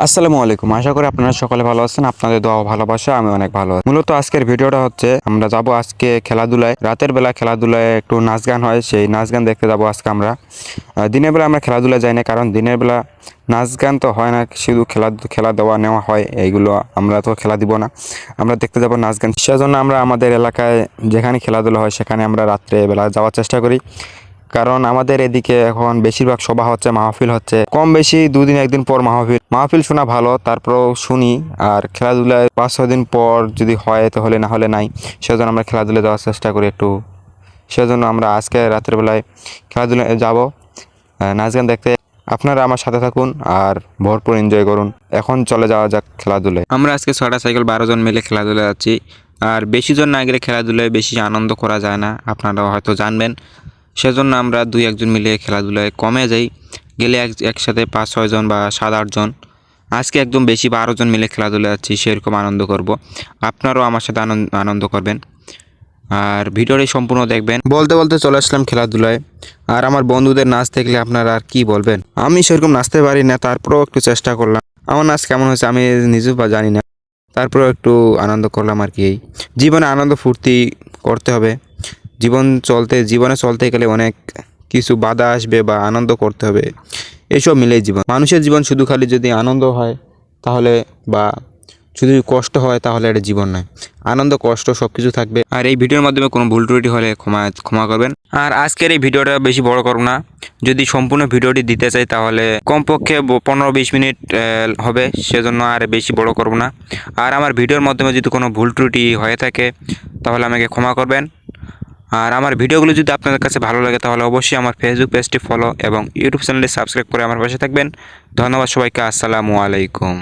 আসসালামু আলাইকুম। আশা করি আপনারা সকলে ভালো আছেন। আপনাদের দোয়া ও ভালোবাসা আমি অনেক ভালো আছি। মূলত আজকের ভিডিওটা হচ্ছে আমরা যাব আজকে খেলাধুলায়। রাতের বেলা খেলাধুলায় একটু নাচ গান হয়, সেই নাচ গান দেখতে যাব আজকে আমরা। দিনের বেলা আমরা খেলাধুলায় যাই না, কারণ দিনের বেলা নাচ গান তো হয় না, শুধু খেলা দেওয়া নেওয়া হয়। এইগুলো আমরা তো খেলা দিব না, আমরা দেখতে যাব নাচ গান। সেজন্য আমরা আমাদের এলাকায় যেখানে খেলাধুলা হয় সেখানে আমরা রাত্রে বেলা যাওয়ার চেষ্টা করি। কারণ আমাদের এদিকে এখন বেশিরভাগ সভা হচ্ছে, মাহফিল হচ্ছে, কম বেশি দুদিন একদিন পর মাহফিল শোনা ভালো, তারপরেও শুনি। আর খেলাধুলায় 5-6 দিন পর যদি হয় তাহলে, না হলে নাই। সেজন্য আমরা খেলাধুলায় যাওয়ার চেষ্টা করি একটু। সেজন্য আমরা আজকে রাতের বেলায় খেলাধুলায় যাব নাচ গান দেখতে। আপনারা আমার সাথে থাকুন আর ভরপুর এনজয় করুন। এখন চলে যাওয়া যাক খেলাধুলায়। আমরা আজকে 6টা সাইকেল 12 জন মিলে খেলাধুলায় যাচ্ছি। আর বেশি জন না গেলে খেলাধুলায় বেশি আনন্দ করা যায় না, আপনারা হয়তো জানবেন। সেজন্য আমরা 2-1 জন মিলে খেলাধুলায় কমে যাই, গেলে একসাথে 5-6 জন বা 7-8 জন। আজকে একদম বেশি 12 জন মিলে খেলাধুলা যাচ্ছি, সেরকম আনন্দ করব। আপনারাও আমার সাথে আনন্দ করবেন আর ভিডিওটি সম্পূর্ণ দেখবেন। বলতে বলতে চলে আসলাম খেলাধুলায়। আর আমার বন্ধুদের নাচ দেখলে আপনারা আর কি বলবেন। আমি সেরকম নাচতে পারি না, তারপরেও একটু চেষ্টা করলাম। আমার নাচ কেমন হয়েছে আমি নিজেও জানি না, তারপরেও একটু আনন্দ করলাম আর কি। এই জীবনে আনন্দ ফুর্তি করতে হবে। জীবনে চলতে গেলে অনেক কিছু বাধা আসবে বা আনন্দ করতে হবে, এসব মিলেই জীবন। মানুষের জীবন শুধু খালি যদি আনন্দ হয় তাহলে, বা শুধু কষ্ট হয় তাহলে এটা জীবন নয়। আনন্দ কষ্ট সব কিছু থাকবে। আর এই ভিডিওর মাধ্যমে কোনো ভুল ত্রুটি হলে ক্ষমা করবেন। আর আজকের এই ভিডিওটা বেশি বড় করব না, যদি সম্পূর্ণ ভিডিওটি দিতে চাই তাহলে কমপক্ষে 15-20 মিনিট হবে, সেজন্য আর বেশি বড় করব না। আর আমার ভিডিওর মাধ্যমে যদি কোনো ভুল ত্রুটি হয়ে থাকে তাহলে আমাকে ক্ষমা করবেন। আর আমার ভিডিওগুলো যদি আপনাদের কাছে ভালো লাগে তাহলে অবশ্যই আমার ফেসবুক পেজটি ফলো এবং ইউটিউব চ্যানেলটি সাবস্ক্রাইব করে আমার পাশে থাকবেন। ধন্যবাদ সবাইকে। আসসালামু আলাইকুম।